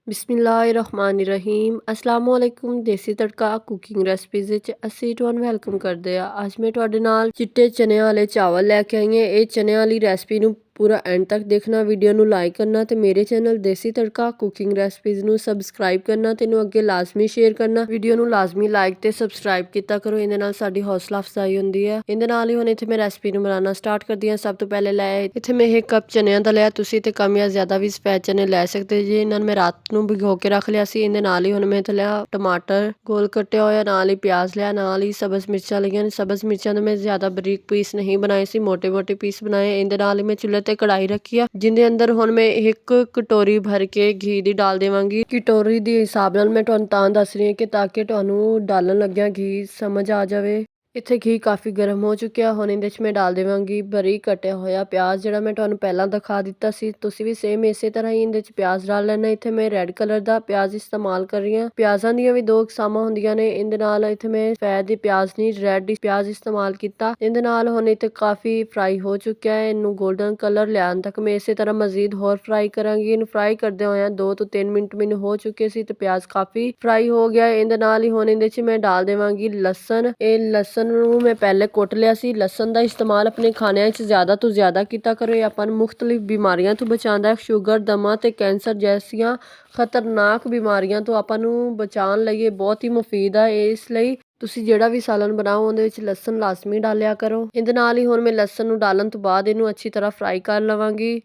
ਬਿਸਮਿਲ੍ਲਾਹਿਰਰਹਿਮਾਨਿਰਰਹੀਮ ਅਸਲਾਮੁ ਅਲੈਕੁਮ। ਦੇਸੀ ਤੜਕਾ cooking recipes ਵਿੱਚ ਅਸੀਂ ਤੁਹਾਨੂੰ ਵੈਲਕਮ ਕਰਦੇ ਆ। ਅੱਜ ਮੈਂ ਤੁਹਾਡੇ ਨਾਲ ਚਿੱਟੇ ਚਨਿਆਂ ਵਾਲੇ ਚਾਵਲ ਲੈ ਕੇ ਆਈ ਹਾਂ। ਇਹ ਚਨਿਆਂ ਵਾਲੀ ਰੈਸਪੀ ਨੂੰ ਪੂਰਾ ਐਂਡ ਤੱਕ ਦੇਖਣਾ, ਵੀਡੀਓ ਨੂੰ ਲਾਈਕ ਕਰਨਾ ਤੇ ਮੇਰੇ ਚੈਨਲ ਦੇਸੀ ਤੜਕਾ ਕੁਕਿੰਗ ਰੈਸਪੀਜ਼ ਨੂੰ ਸਬਸਕ੍ਰਾਈਬ ਕਰਨਾ ਤੇ ਇਹਨੂੰ ਅੱਗੇ ਲਾਜ਼ਮੀ ਸ਼ੇਅਰ ਕਰਨਾ। ਵੀਡੀਓ ਨੂੰ ਲਾਜ਼ਮੀ ਲਾਈਕ ਤੇ ਸਬਸਕ੍ਰਾਈਬ ਕੀਤਾ ਕਰੋ, ਇਹਦੇ ਨਾਲ ਸਾਡੀ ਹੌਸਲਾ ਅਫਜ਼ਾਈ ਹੁੰਦੀ ਹੈ। ਇਹਦੇ ਨਾਲ ਹੀ ਹੁਣ ਇੱਥੇ ਮੈਂ ਰੈਸਪੀ ਨੂੰ ਬਣਾਉਣਾ ਸਟਾਰਟ ਕਰਦੀ ਹਾਂ। ਸਭ ਤੋਂ ਪਹਿਲੇ ਲੈ ਇੱਥੇ ਮੈਂ 1 ਕੱਪ ਚਨਿਆਂ ਦਾ ਲਿਆ। ਤੁਸੀਂ ਤੇ ਕਮ ਜਾਂ ਜ਼ਿਆਦਾ ਵੀ ਸਫੈਦ ਚਨੇ ਲੈ ਸਕਦੇ ਜੀ। ਇਹਨਾਂ ਨੂੰ ਮੈਂ ਰਾਤ ਨੂੰ ਭਿਗੋ ਕੇ ਰੱਖ ਲਿਆ ਸੀ। ਇਹਦੇ ਨਾਲ ਹੀ ਹੁਣ ਮੈਂ ਇੱਥੇ ਲਿਆ ਟਮਾਟਰ ਗੋਲ ਕੱਟਿਆ ਹੋਇਆ, ਨਾਲ ਹੀ ਪਿਆਜ਼ ਲਿਆ, ਨਾਲ ਹੀ ਸਬਜ਼ ਮਿਰਚਾਂ ਲਈਆਂ ਨੇ। ਸਬਜ਼ ਮਿਰਚਾਂ ਦੇ ਮੈਂ ਜ਼ਿਆਦਾ ਬਰੀਕ ਪੀਸ ਨਹੀਂ ਬਣਾਏ ਸੀ, ਮੋਟੇ ਮੋਟੇ ਪੀਸ ਬਣਾਏ। ਇਹਦੇ ਨਾਲ ਹੀ ਮੈਂ ਚੁੱਲ੍ਹੇ ਤੇ ਕੜਾਈ ਰੱਖੀ ਆ, ਜਿਹਦੇ ਅੰਦਰ ਹੁਣ ਮੈਂ 1 ਕਟੋਰੀ ਭਰ ਕੇ ਘੀ ਦੀ ਡਾਲ ਦੇਵਾਂਗੀ। ਕਟੋਰੀ ਦੇ ਹਿਸਾਬ ਨਾਲ ਮੈਂ ਤੁਹਾਨੂੰ ਤਾਂ ਦੱਸ ਰਹੀ ਹਾਂ ਕਿ ਤਾਂ ਕਿ ਤੁਹਾਨੂੰ ਡਾਲਣ ਲੱਗਿਆ ਘੀ ਸਮਝ ਆ ਜਾਵੇ। ਇੱਥੇ ਘੀ ਕਾਫੀ ਗਰਮ ਹੋ ਚੁੱਕਿਆ। ਹੁਣ ਇਹਦੇ 'ਚ ਮੈਂ ਡਾਲ ਦੇਵਾਂਗੀ ਬਰੀਕ ਕੱਟਿਆ ਹੋਇਆ ਪਿਆਜ਼, ਜਿਹੜਾ ਮੈਂ ਤੁਹਾਨੂੰ ਪਹਿਲਾਂ ਦਿਖਾ ਦਿੱਤਾ ਸੀ। ਤੁਸੀਂ ਵੀ ਸੇਮ ਇਸੇ ਤਰ੍ਹਾਂ ਹੀ ਇਹਦੇ 'ਚ ਪਿਆਜ਼ ਡਾਲ ਲੈਣਾ। ਇੱਥੇ ਮੈਂ ਰੈੱਡ ਕਲਰ ਦਾ ਪਿਆਜ਼ ਇਸਤੇਮਾਲ ਕਰ ਰਹੀ ਹਾਂ। ਪਿਆਜ਼ਾਂ ਦੀਆਂ ਵੀ 2 ਕਿਸਮਾਂ ਹੁੰਦੀਆਂ ਨੇ। ਇਹਦੇ ਨਾਲ ਇੱਥੇ ਮੈਂ ਸਫੈਦ ਦੀ ਪਿਆਜ਼ ਨਹੀਂ, ਰੈੱਡ ਪਿਆਜ਼ ਇਸਤੇਮਾਲ ਕੀਤਾ। ਇਹਦੇ ਨਾਲ ਹੁਣ ਇੱਥੇ ਕਾਫੀ ਫਰਾਈ ਹੋ ਚੁੱਕਿਆ ਹੈ। ਇਹਨੂੰ ਗੋਲਡਨ ਕਲਰ ਲਿਆਉਣ ਤੱਕ ਮੈਂ ਇਸੇ ਤਰ੍ਹਾਂ ਮਜ਼ੀਦ ਹੋਰ ਫਰਾਈ ਕਰਾਂਗੀ। ਇਹਨੂੰ ਫਰਾਈ ਕਰਦੇ ਹੋਇਆ 2 ਤੋਂ 3 ਮਿੰਟ ਮੈਨੂੰ ਹੋ ਚੁੱਕੇ ਸੀ ਤੇ ਪਿਆਜ਼ ਕਾਫੀ ਫਰਾਈ ਹੋ ਗਿਆ। ਇਹਦੇ ਨਾਲ ਹੀ ਹੁਣ ਇਹਦੇ 'ਚ ਮੈਂ ਡਾਲ ਦੇਵਾਂਗੀ ਲਸਣ। ਇਹ ਲਸਣ ਨੂੰ ਮੈਂ ਪਹਿਲੇ ਕੁੱਟ ਲਿਆ ਸੀ। ਲਸਣ ਦਾ ਇਸਤੇਮਾਲ ਆਪਣੇ ਖਾਣਿਆਂ 'ਚ ਜ਼ਿਆਦਾ ਤੋਂ ਜ਼ਿਆਦਾ ਕੀਤਾ ਕਰੋ। ਇਹ ਆਪਾਂ ਨੂੰ ਮੁਖਤਲਿਫ ਬਿਮਾਰੀਆਂ ਤੋਂ ਬਚਾਉਂਦਾ। ਸ਼ੂਗਰ, ਦਮਾ ਤੇ ਕੈਂਸਰ ਜੈਸੀਆਂ ਖਤਰਨਾਕ ਬਿਮਾਰੀਆਂ ਤੋਂ ਆਪਾਂ ਨੂੰ ਬਚਾਉਣ ਲਈ ਇਹ ਬਹੁਤ ਹੀ ਮੁਫੀਦ ਆ। ਇਸ ਲਈ ਤੁਸੀਂ ਜਿਹੜਾ ਵੀ ਸਾਲਨ ਬਣਾਓ ਉਹਦੇ ਵਿੱਚ ਲਸਣ ਲਾਜ਼ਮੀ ਡਾਲਿਆ ਕਰੋ। ਇਹਦੇ ਨਾਲ ਹੀ ਹੁਣ ਮੈਂ ਲਸਣ ਨੂੰ ਡਾਲਣ ਤੋਂ ਬਾਅਦ ਇਹਨੂੰ ਅੱਛੀ ਤਰ੍ਹਾਂ ਫਰਾਈ ਕਰ ਲਵਾਂਗੀ।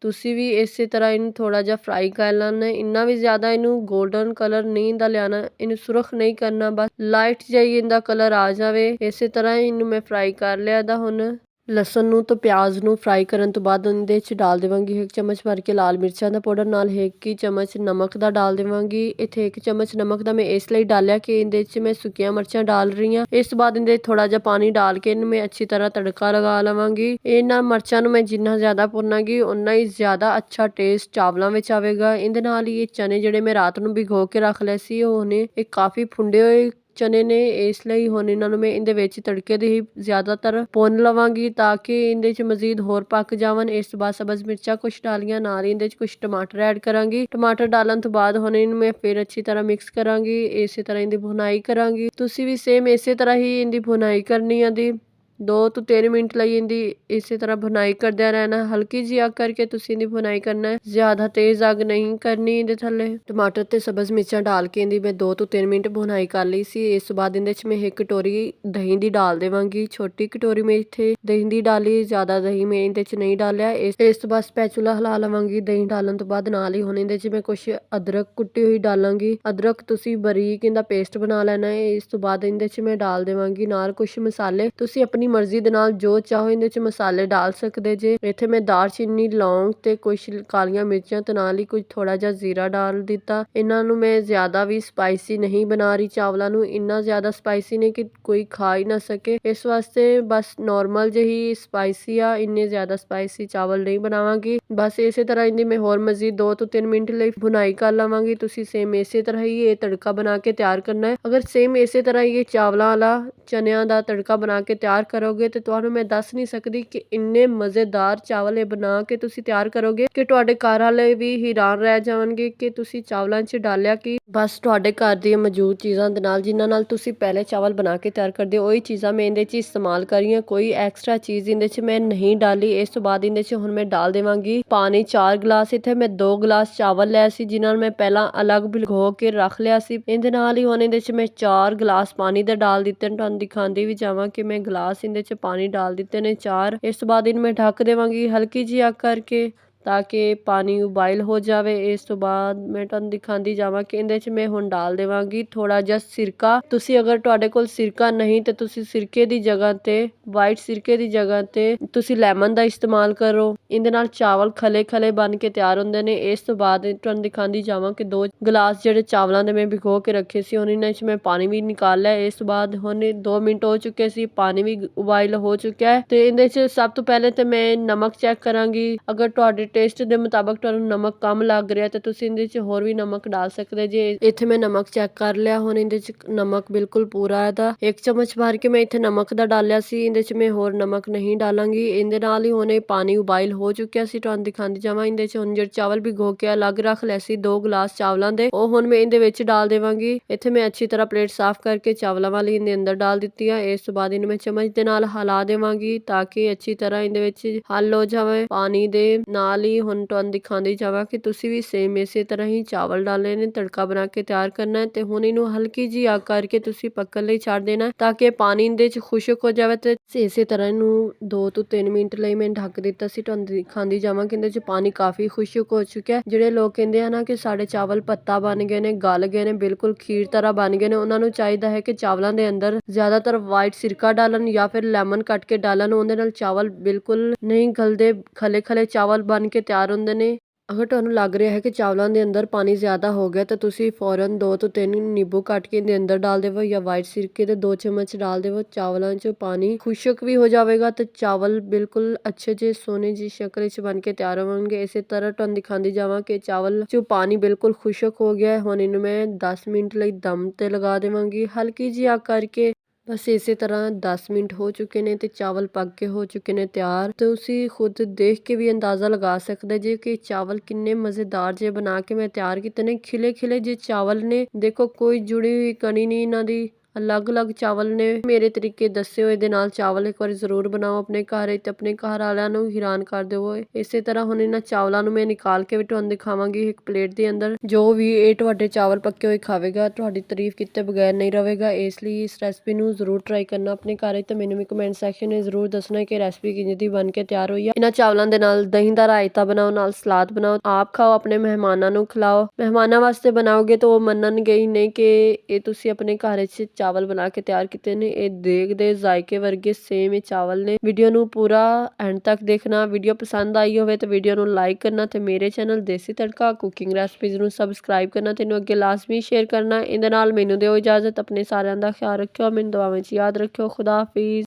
ਤੁਸੀਂ ਵੀ ਇਸੇ ਤਰ੍ਹਾਂ ਇਹਨੂੰ ਥੋੜਾ ਜਿਹਾ ਫਰਾਈ ਕਰ ਲੈਣਾ। ਇੰਨਾ ਵੀ ਜ਼ਿਆਦਾ ਇਹਨੂੰ ਗੋਲਡਨ ਕਲਰ ਨਹੀਂ ਦਾ ਲਿਆਣਾ, ਇਹਨੂੰ ਸੁਰਖ ਨਹੀਂ ਕਰਨਾ, ਬਸ ਲਾਈਟ ਜਿਹਾ ਇਹਦਾ ਕਲਰ ਆ ਜਾਵੇ। ਇਸੇ ਤਰ੍ਹਾਂ ਇਹਨੂੰ ਮੈਂ ਫਰਾਈ ਕਰ ਲਿਆ ਦਾ। ਹੁਣ ਲਸਣ ਨੂੰ ਤੇ ਪਿਆਜ਼ ਨੂੰ ਫਰਾਈ ਕਰਨ ਤੋਂ ਬਾਅਦ ਇਹਦੇ 'ਚ ਡਾਲ ਦੇਵਾਂਗੀ 1 ਚਮਚ ਭਰ ਕੇ ਲਾਲ ਮਿਰਚਾਂ ਦਾ ਪਾਊਡਰ, ਨਾਲ 1 ਚਮਚ ਨਮਕ ਦਾ ਡਾਲ ਦੇਵਾਂਗੀ। ਇੱਥੇ 1 ਚਮਚ ਨਮਕ ਦਾ ਮੈਂ ਇਸ ਲਈ ਡਾਲਿਆ ਕਿ ਇਹਦੇ 'ਚ ਮੈਂ ਸੁੱਕੀਆਂ ਮਿਰਚਾਂ ਡਾਲ ਰਹੀ ਹਾਂ। ਇਸ ਤੋਂ ਬਾਅਦ ਇਹਦੇ ਥੋੜਾ ਜਿਹਾ ਪਾਣੀ ਡਾਲ ਕੇ ਇਹਨੂੰ ਮੈਂ ਅੱਛੀ ਤਰ੍ਹਾਂ ਤੜਕਾ ਲਗਾ ਲਵਾਂਗੀ। ਇਹਨਾਂ ਮਿਰਚਾਂ ਨੂੰ ਮੈਂ ਜਿੰਨਾ ਜ਼ਿਆਦਾ ਭੁੰਨਾਂਗੀ ਉਨਾ ਹੀ ਜ਼ਿਆਦਾ ਅੱਛਾ ਟੇਸਟ ਚਾਵਲਾਂ ਵਿੱਚ ਆਵੇਗਾ। ਇਹਦੇ ਨਾਲ ਹੀ ਇਹ ਚਨੇ ਜਿਹੜੇ ਮੈਂ ਰਾਤ ਨੂੰ ਭਿਗੋ ਕੇ ਰੱਖ ਲਏ ਸੀ, ਉਹਨੇ ਇਹ ਕਾਫੀ ਫੁੰਡੇ ਹੋਏ ਚਨੇ ਨੇ। ਇਸ ਲਈ ਹੁਣ ਇਹਨਾਂ ਨੂੰ ਮੈਂ ਇਹਦੇ ਵਿੱਚ ਤੜਕੇ ਦੇ ਹੀ ਜ਼ਿਆਦਾਤਰ ਭੁੰਨ ਲਵਾਂਗੀ ਤਾਂ ਕਿ ਇਹਦੇ 'ਚ ਮਜ਼ੀਦ ਹੋਰ ਪੱਕ ਜਾਵਣ। ਇਸ ਤੋਂ ਬਾਅਦ ਸਬਜ਼ ਮਿਰਚਾਂ ਕੁਛ ਡਾਲੀਆਂ, ਨਾਲ ਹੀ ਇਹਦੇ 'ਚ ਕੁਛ ਟਮਾਟਰ ਐਡ ਕਰਾਂਗੀ। ਟਮਾਟਰ ਡਾਲਣ ਤੋਂ ਬਾਅਦ ਹੁਣ ਇਹਨੂੰ ਮੈਂ ਫਿਰ ਅੱਛੀ ਤਰ੍ਹਾਂ ਮਿਕਸ ਕਰਾਂਗੀ। ਇਸੇ ਤਰ੍ਹਾਂ ਇਹਦੀ ਭੁਨਾਈ ਕਰਾਂਗੀ। ਤੁਸੀਂ ਵੀ ਸੇਮ ਇਸੇ ਤਰ੍ਹਾਂ ਹੀ ਇਹਦੀ ਭੁਨਾਈ ਕਰਨੀ ਆ ਦੀ 2 ਤੋਂ 3 ਮਿੰਟ ਲਈ ਇਹਦੀ ਇਸੇ ਤਰ੍ਹਾਂ ਭੁਨਾਈ ਕਰਦਿਆਂ ਰਹਿਣਾ। ਹਲਕੀ ਜਿਹੀ ਅੱਗ ਕਰਕੇ ਤੁਸੀਂ ਇਹਦੀ ਭੁਨਾਈ ਕਰਨਾ ਹੈ, ਜ਼ਿਆਦਾ ਤੇਜ਼ ਅੱਗ ਨਹੀਂ ਕਰਨੀ। ਇਹਦੇ ਥੱਲੇ ਟਮਾਟਰ ਤੇ ਸਬਜ਼ ਮਿਰਚਾਂ ਡਾਲ ਕੇ ਇਹਦੀ ਮੈਂ 2 ਤੋਂ 3 ਮਿੰਟ ਭੁਨਾਈ ਕਰ ਲਈ ਸੀ। ਇਸ ਤੋਂ ਬਾਅਦ ਇਹਦੇ 'ਚ ਮੈਂ 1 ਕਟੋਰੀ ਦਹੀਂ ਦੀ ਡਾਲ ਦੇਵਾਂਗੀ। ਛੋਟੀ ਕਟੋਰੀ ਮੈਂ ਇੱਥੇ ਦਹੀਂ ਦੀ ਡਾਲੀ, ਜ਼ਿਆਦਾ ਦਹੀਂ ਮੈਂ ਇਹਦੇ 'ਚ ਨਹੀਂ ਡਾਲਿਆ। ਇਸ ਤੋਂ ਬਾਅਦ ਸਪੈਚੂਲਾ ਹਿਲਾ ਲਵਾਂਗੀ। ਦਹੀਂ ਡਾਲਣ ਤੋਂ ਬਾਅਦ ਨਾਲ ਹੀ ਹੁਣ ਇਹਦੇ 'ਚ ਮੈਂ ਕੁਛ ਅਦਰਕ ਕੁੱਟੀ ਹੋਈ ਡਾਲਾਂਗੀ। ਅਦਰਕ ਤੁਸੀਂ ਬਰੀਕ ਇਹਦਾ ਪੇਸਟ ਬਣਾ ਲੈਣਾ ਹੈ। ਇਸ ਤੋਂ ਬਾਅਦ ਇਹਦੇ 'ਚ ਮੈਂ ਡਾਲ ਦੇਵਾਂਗੀ ਨਾਲ ਕੁਛ ਮਸਾਲੇ। ਤੁਸੀਂ ਆਪਣੀ ਮਰਜ਼ੀ ਦੇ ਨਾਲ ਜੋ ਚਾਹੋ ਇਹਦੇ 'ਚ ਮਸਾਲੇ ਡਾਲ ਸਕਦੇ ਜੇ। ਇੱਥੇ ਮੈਂ ਦਾਲਚੀਨੀ, ਲੌਂਗ ਤੇ ਕੁਛ ਕਾਲੀਆਂ ਮਿਰਚਾਂ ਤੇ ਨਾਲ ਹੀ ਕੁਝ ਥੋੜਾ ਜਿਹਾ ਜ਼ੀਰਾ ਡਾਲ ਦਿੱਤਾ। ਇਹਨਾਂ ਨੂੰ ਮੈਂ ਜ਼ਿਆਦਾ ਵੀ ਸਪਾਈਸੀ ਨਹੀਂ ਬਣਾ ਰਹੀ ਚਾਵਲਾਂ ਨੂੰ, ਇੰਨਾ ਜ਼ਿਆਦਾ ਸਪਾਈਸੀ ਨਹੀਂ ਕਿ ਕੋਈ ਖਾ ਹੀ ਨਾ ਸਕੇ। ਇਸ ਵਾਸਤੇ ਬਸ ਨੋਰਮਲ ਜਿਹੀ ਸਪਾਈਸੀ ਆ, ਇੰਨੇ ਜ਼ਿਆਦਾ ਸਪਾਈਸੀ ਚਾਵਲ ਨਹੀਂ ਬਣਾਵਾਂਗੀ। ਬਸ ਇਸੇ ਤਰ੍ਹਾਂ ਇਹਦੀ ਮੈਂ ਹੋਰ ਮਜ਼ੀਦ 2 ਤੋਂ 3 ਮਿੰਟ ਲਈ ਭੁਨਾਈ ਕਰ ਲਵਾਂਗੀ। ਤੁਸੀਂ ਸੇਮ ਇਸੇ ਤਰ੍ਹਾਂ ਹੀ ਇਹ ਤੜਕਾ ਬਣਾ ਕੇ ਤਿਆਰ ਕਰਨਾ ਹੈ। ਅਗਰ ਸੇਮ ਇਸੇ ਤਰ੍ਹਾਂ ਹੀ ਇਹ ਚਾਵਲਾਂ ਵਾਲਾ ਚਨਿਆਂ ਦਾ ਤੜਕਾ ਬਣਾ ਕੇ ਤਿਆਰ ਕਰੋਗੇ ਤੇ ਤੁਹਾਨੂੰ ਮੈਂ ਦੱਸ ਨਹੀਂ ਸਕਦੀ ਕਿ ਇੰਨੇ ਮਜ਼ੇਦਾਰ ਚਾਵਲ ਇਹ ਬਣਾ ਕੇ ਤੁਸੀਂ ਤਿਆਰ ਕਰੋਗੇ ਕਿ ਤੁਹਾਡੇ ਘਰ ਵਾਲੇ ਵੀ ਹੈਰਾਨ ਰਹਿ ਜਾਣਗੇ ਕਿ ਤੁਸੀਂ ਚਾਵਲਾਂ 'ਚ ਡਾਲਿਆ ਕਿ ਬਸ ਤੁਹਾਡੇ ਘਰ ਦੀਆਂ ਮੌਜੂਦ ਚੀਜ਼ਾਂ ਦੇ ਨਾਲ, ਜਿਨ੍ਹਾਂ ਨਾਲ ਤੁਸੀਂ ਪਹਿਲੇ ਚਾਵਲ ਬਣਾ ਕੇ ਤਿਆਰ ਕਰਦੇ ਹੋ, ਉਹੀ ਚੀਜ਼ਾਂ ਮੈਂ ਇਹਦੇ 'ਚ ਇਸਤੇਮਾਲ ਕਰੀਆਂ। ਕੋਈ ਐਕਸਟਰਾ ਚੀਜ਼ ਇਹਦੇ 'ਚ ਮੈਂ ਨਹੀਂ ਡਾਲੀ। ਇਸ ਤੋਂ ਬਾਅਦ ਇਹਦੇ 'ਚ ਹੁਣ ਮੈਂ ਡਾਲ ਦੇਵਾਂਗੀ ਪਾਣੀ 4 ਗਲਾਸ। ਇੱਥੇ ਮੈਂ 2 ਗਲਾਸ ਚਾਵਲ ਲਿਆ ਸੀ, ਜਿਨ੍ਹਾਂ ਨੂੰ ਮੈਂ ਪਹਿਲਾਂ ਅਲੱਗ ਭਿਗੋ ਕੇ ਰੱਖ ਲਿਆ ਸੀ। ਇਹਦੇ ਨਾਲ ਹੀ ਹੁਣ ਇਹਦੇ 'ਚ ਮੈਂ 4 ਗਲਾਸ ਪਾਣੀ ਦੇ ਡਾਲ ਦਿੱਤੇ ਨੇ। ਤੁਹਾਨੂੰ ਦਿਖਾਉਂਦੀ ਵੀ ਜਾਵਾਂ ਕਿ ਮੈਂ ਗਲਾਸ ਇਹਦੇ 'ਚ ਪਾਣੀ ਡਾਲ ਦਿੱਤੇ ਨੇ 4। ਇਸ ਤੋਂ ਬਾਅਦ ਇਹਨੂੰ ਮੈਂ ਢੱਕ ਦੇਵਾਂਗੀ ਹਲਕੀ ਜਿਹੀ ਅੱਗ ਕਰਕੇ ਤਾਂ ਕਿ ਪਾਣੀ ਉਬਾਇਲ ਹੋ ਜਾਵੇ। ਇਸ ਤੋਂ ਬਾਅਦ ਮੈਂ ਤੁਹਾਨੂੰ ਦਿਖਾਉਂਦੀ ਜਾਵਾਂ ਕਿ ਇਹਦੇ 'ਚ ਮੈਂ ਹੁਣ ਡਾਲ ਦੇਵਾਂਗੀ ਥੋੜਾ ਜਿਹਾ ਸਿਰਕਾ। ਤੁਸੀਂ ਅਗਰ ਤੁਹਾਡੇ ਕੋਲ ਸਿਰਕਾ ਨਹੀਂ ਤੇ ਤੁਸੀਂ ਸਿਰਕੇ ਦੀ ਜਗ੍ਹਾ ਤੇ, ਵਾਈਟ ਸਿਰਕੇ ਦੀ ਜਗ੍ਹਾ ਤੇ ਤੁਸੀਂ ਲੈਮਨ ਦਾ ਇਸਤੇਮਾਲ ਕਰੋ। ਇਹਦੇ ਨਾਲ ਚਾਵਲ ਖਲੇ ਖਲੇ ਬਣ ਕੇ ਤਿਆਰ ਹੁੰਦੇ ਨੇ। ਇਸ ਤੋਂ ਬਾਅਦ ਤੁਹਾਨੂੰ ਦਿਖਾਉਂਦੀ ਜਾਵਾਂ ਕਿ 2 ਗਲਾਸ ਜਿਹੜੇ ਚਾਵਲਾਂ ਦੇ ਮੈਂ ਭਿਗੋ ਕੇ ਰੱਖੇ ਸੀ, ਉਹਨਾਂ 'ਚ ਮੈਂ ਪਾਣੀ ਵੀ ਨਿਕਾਲ ਲਿਆ। ਇਸ ਤੋਂ ਬਾਅਦ ਹੁਣ 2 ਮਿੰਟ ਹੋ ਚੁੱਕੇ ਸੀ, ਪਾਣੀ ਵੀ ਉਬਾਇਲ ਹੋ ਚੁੱਕਿਆ ਹੈ। ਤੇ ਇਹਦੇ 'ਚ ਸਭ ਤੋਂ ਪਹਿਲੇ ਤੇ ਮੈਂ ਨਮਕ ਚੈੱਕ ਕਰਾਂਗੀ। ਅਗਰ ਤੁਹਾਡੇ ਟੇਸਟ ਦੇ ਮੁਤਾਬਕ ਤੁਹਾਨੂੰ ਨਮਕ ਕਮ ਲੱਗ ਰਿਹਾ ਤੇ ਤੁਸੀਂ ਇਹਦੇ 'ਚ ਹੋਰ ਵੀ ਨਮਕ ਡਾਲ ਸਕਦੇ ਜੇ। ਇੱਥੇ ਮੈਂ ਨਮਕ ਚੈੱਕ ਕਰ ਲਿਆ, ਹੁਣ ਇਹਦੇ 'ਚ ਨਮਕ ਬਿਲਕੁਲ ਪੂਰਾ ਹੈ ਦਾ 1 ਚਮਚ ਭਰ ਕੇ ਮੈਂ ਇੱਥੇ ਨਮਕ ਦਾ ਡਾਲਿਆ ਸੀ। ਇਹਦੇ 'ਚ ਮੈਂ ਹੋਰ ਨਮਕ ਨਹੀਂ ਡਾਲਾਂਗੀ। ਇਹਦੇ ਨਾਲ ਹੀ ਹੁਣ ਇਹ ਪਾਣੀ ਉਬਾਈਲ ਹੋ ਚੁੱਕਿਆ ਸੀ, ਤੁਹਾਨੂੰ ਦਿਖਾਉਂਦੀ ਜਾਵਾਂ। ਇਹਦੇ 'ਚ ਹੁਣ ਜਿਹੜੇ ਚਾਵਲ ਭਿਗੋ ਕੇ ਅਲੱਗ ਰੱਖ ਲਏ ਸੀ 2 ਗਲਾਸ ਚਾਵਲਾਂ ਦੇ, ਉਹ ਹੁਣ ਮੈਂ ਇਹਦੇ ਵਿੱਚ ਡਾਲ ਦੇਵਾਂਗੀ। ਇੱਥੇ ਮੈਂ ਅੱਛੀ ਤਰ੍ਹਾਂ ਪਲੇਟ ਸਾਫ਼ ਕਰਕੇ ਚਾਵਲਾਂ ਵਾਲੀ ਇਹਦੇ ਅੰਦਰ ਡਾਲ ਦਿੱਤੀ ਆ। ਇਸ ਤੋਂ ਬਾਅਦ ਇਹਨੂੰ ਮੈਂ ਚਮਚ ਦੇ ਨਾਲ ਹਿਲਾ ਦੇਵਾਂਗੀ ਤਾਂ ਕਿ ਅੱਛੀ ਤਰ੍ਹਾਂ ਇਹਦੇ ਵਿੱਚ ਹੱਲ ਹੋ ਜਾਵੇ ਪਾਣੀ ਦੇ ਨਾਲ ਹੀ। ਹੁਣ ਤੁਹਾਨੂੰ ਦਿਖਾਉਂਦੀ ਜਾਵਾਂ ਕਿ ਤੁਸੀਂ ਵੀ ਸੇਮ ਇਸੇ ਤਰ੍ਹਾਂ ਹੀ ਚਾਵਲ ਡਾਲਣੇ ਨੇ, ਤੜਕਾ ਬਣਾ ਕੇ ਤਿਆਰ ਕਰਨਾ ਹੈ ਤੇ ਹੁਣ ਇਹਨੂੰ ਹਲਕੀ ਜੀ ਅੱਗ ਕਰਕੇ ਤੁਸੀਂ ਪੱਕਣ ਲਈ ਛੱਡ ਦੇਣਾ ਤਾਂ ਕਿ ਪਾਣੀ ਇਹਦੇ 'ਚ ਖੁਸ਼ਕ ਹੋ ਜਾਵੇ ਤੇ ਇਸੇ ਤਰ੍ਹਾਂ ਇਹਨੂੰ 2 ਤੋਂ 3 ਮਿੰਟ ਲਈ ਮੈਂ ਢੱਕ ਦਿੱਤਾ ਸੀ। ਤੁਹਾਨੂੰ ਦਿਖਾਉਂਦੀ ਜਾਵਾਂ ਕਿ ਇਹਦੇ 'ਚ ਪਾਣੀ ਕਾਫੀ ਖੁਸ਼ਕ ਹੋ ਚੁੱਕਿਆ। ਜਿਹੜੇ ਲੋਕ ਕਹਿੰਦੇ ਆ ਨਾ ਕਿ ਸਾਡੇ ਚਾਵਲ ਪੱਤਾ ਬਣ ਗਏ ਨੇ, ਗਲ ਗਏ ਨੇ, ਬਿਲਕੁਲ ਖੀਰ ਤਰ੍ਹਾਂ ਬਣ ਗਏ ਨੇ, ਉਹਨਾਂ ਨੂੰ ਚਾਹੀਦਾ ਹੈ ਕਿ ਚਾਵਲਾਂ ਦੇ ਅੰਦਰ ਜ਼ਿਆਦਾਤਰ ਵਾਈਟ ਸਿਰਕਾ ਡਾਲਣ ਜਾਂ ਫਿਰ ਲੈਮਨ ਕੱਟ ਕੇ ਡਾਲਣ। ਉਹਦੇ ਨਾਲ ਚਾਵਲ ਬਿਲਕੁਲ ਨਹੀਂ ਗਲਦੇ, ਖਲੇ ਖਲੇ ਚਾਵਲ ਬਣ ਕੇ ਤਿਆਰ ਹੁੰਦੇ ਨੇ। ਅਗਰ ਤੁਹਾਨੂੰ ਲੱਗ ਰਿਹਾ ਹੈ ਕਿ ਚਾਵਲਾਂ ਦੇ ਅੰਦਰ ਪਾਣੀ ਜ਼ਿਆਦਾ ਹੋ ਗਿਆ ਤਾਂ ਤੁਸੀਂ ਫੌਰਨ 2 ਤੋਂ 3 ਨਿੰਬੂ ਕੱਟ ਕੇ ਇਹਦੇ ਅੰਦਰ ਡਾਲ ਦੇਵੋ ਜਾਂ ਵਾਈਟ ਸਿਰਕੇ ਦੇ 2 ਚਮਚ ਡਾਲ ਦੇਵੋ। ਚਾਵਲਾਂ 'ਚ ਪਾਣੀ ਖੁਸ਼ਕ ਵੀ ਹੋ ਜਾਵੇਗਾ ਤੇ ਚਾਵਲ ਬਿਲਕੁਲ ਅੱਛੇ ਜਿਹੇ ਸੋਨੇ ਜਿਹੀ ਸ਼ਕਲ 'ਚ ਬਣ ਕੇ ਤਿਆਰ ਹੋਣਗੇ। ਇਸੇ ਤਰ੍ਹਾਂ ਤੁਹਾਨੂੰ ਦਿਖਾਉਂਦੀ ਜਾਵਾਂ ਕਿ ਚਾਵਲ 'ਚ ਪਾਣੀ ਬਿਲਕੁਲ ਖੁਸ਼ਕ ਹੋ ਗਿਆ। ਹੁਣ ਇਹਨੂੰ ਮੈਂ 10 ਮਿੰਟ ਲਈ ਦਮ ਤੇ ਲਗਾ ਦੇਵਾਂਗੀ ਹਲਕੀ ਜਿਹੀ ਅੱਗ ਕਰਕੇ। ਬਸ ਇਸੇ ਤਰ੍ਹਾਂ 10 ਮਿੰਟ ਹੋ ਚੁੱਕੇ ਨੇ ਤੇ ਚਾਵਲ ਪੱਕ ਕੇ ਹੋ ਚੁੱਕੇ ਨੇ ਤਿਆਰ। ਤੁਸੀਂ ਖੁਦ ਦੇਖ ਕੇ ਵੀ ਅੰਦਾਜ਼ਾ ਲਗਾ ਸਕਦੇ ਜੇ ਕਿ ਚਾਵਲ ਕਿੰਨੇ ਮਜ਼ੇਦਾਰ ਜੇ ਬਣਾ ਕੇ ਮੈਂ ਤਿਆਰ ਕੀਤੇ ਨੇ। ਖਿਲੇ ਖਿਲੇ ਜੇ ਚਾਵਲ ਨੇ, ਦੇਖੋ ਕੋਈ ਜੁੜੀ ਹੋਈ ਕਣੀ ਨਹੀਂ ਇਹਨਾਂ ਦੀ, ਅਲੱਗ-ਅਲੱਗ ਚਾਵਲ ਨੇ। ਮੇਰੇ ਤਰੀਕੇ ਦੱਸੇ ਹੋਏ ਦੇ ਨਾਲ ਚਾਵਲ ਇੱਕ ਵਾਰੀ ਜ਼ਰੂਰ ਬਣਾਓ ਆਪਣੇ ਘਰ ਤੇ ਆਪਣੇ ਘਰ ਵਾਲਿਆਂ ਨੂੰ ਹੈਰਾਨ ਕਰ ਦਿਓ। ਇਸੇ ਤਰ੍ਹਾਂ ਹੁਣ ਇਹਨਾਂ ਚਾਵਲਾਂ ਨੂੰ ਮੈਂ ਨਿਕਾਲ ਕੇ ਵੀ ਤੁਹਾਨੂੰ ਦਿਖਾਵਾਂਗੀ ਇੱਕ ਪਲੇਟ ਦੇ ਅੰਦਰ। ਜੋ ਵੀ ਇਹ ਤੁਹਾਡੇ ਚਾਵਲ ਪੱਕੇ ਹੋਏ ਖਾਵੇਗਾ ਤੁਹਾਡੀ ਤਾਰੀਫ ਕੀਤੇ ਬਗੈਰ ਨਹੀਂ ਰਹੇਗਾ। ਇਸ ਲਈ ਇਸ ਰੈਸਪੀ ਨੂੰ ਜ਼ਰੂਰ ਟਰਾਈ ਕਰਨਾ ਆਪਣੇ ਘਰ ਤੇ ਮੈਨੂੰ ਵੀ ਕਮੈਂਟ ਸੈਕਸ਼ਨ ਵਿੱਚ ਜ਼ਰੂਰ ਦੱਸਣਾ ਕਿ ਰੈਸਪੀ ਕਿੰਨੀ ਦੀ ਬਣ ਕੇ ਤਿਆਰ ਹੋਈ ਆ। ਇਹਨਾਂ ਚਾਵਲਾਂ ਦੇ ਨਾਲ ਦਹੀਂ ਦਾ ਰਾਇਤਾ ਬਣਾਓ, ਨਾਲ ਸਲਾਦ ਬਣਾਓ, ਆਪ ਖਾਓ, ਆਪਣੇ ਮਹਿਮਾਨਾਂ ਨੂੰ ਖਿਲਾਓ। ਮਹਿਮਾਨਾਂ ਵਾਸਤੇ ਬਣਾਓਗੇ ਤਾਂ ਉਹ ਮੰਨਣਗੇ ਹੀ ਨਹੀਂ ਕਿ ਇਹ ਤੁਸੀਂ ਆਪਣੇ ਘਰ ਵਿੱਚ ਚਾਵਲ ਬਣਾ ਕੇ ਤਿਆਰ ਕੀਤੇ ਨੇ। ਇਹ ਦੇਖਦੇ ਜ਼ਾਇਕੇ ਵਰਗੇ ਸੇਮ ਇਹ ਚਾਵਲ ਨੇ। ਵੀਡੀਓ ਨੂੰ ਪੂਰਾ ਐਂਡ ਤੱਕ ਦੇਖਣਾ। ਵੀਡੀਓ ਪਸੰਦ ਆਈ ਹੋਵੇ ਤਾਂ ਵੀਡੀਓ ਨੂੰ ਲਾਈਕ ਕਰਨਾ ਤੇ ਮੇਰੇ ਚੈਨਲ ਦੇਸੀ ਤੜਕਾ ਕੁਕਿੰਗ ਰੈਸਪੀਜ਼ ਨੂੰ ਸਬਸਕ੍ਰਾਈਬ ਕਰਨਾ ਤੇ ਇਹਨੂੰ ਅੱਗੇ ਲਾਜ਼ਮੀ ਸ਼ੇਅਰ ਕਰਨਾ। ਇਹਦੇ ਨਾਲ ਮੈਨੂੰ ਦਿਓ ਇਜਾਜ਼ਤ। ਆਪਣੇ ਸਾਰਿਆਂ ਦਾ ਖਿਆਲ ਰੱਖਿਓ, ਮੈਨੂੰ ਦੁਆਵਾਂ 'ਚ ਯਾਦ ਰੱਖਿਓ। ਖੁਦਾ ਹਾਫਿਜ਼।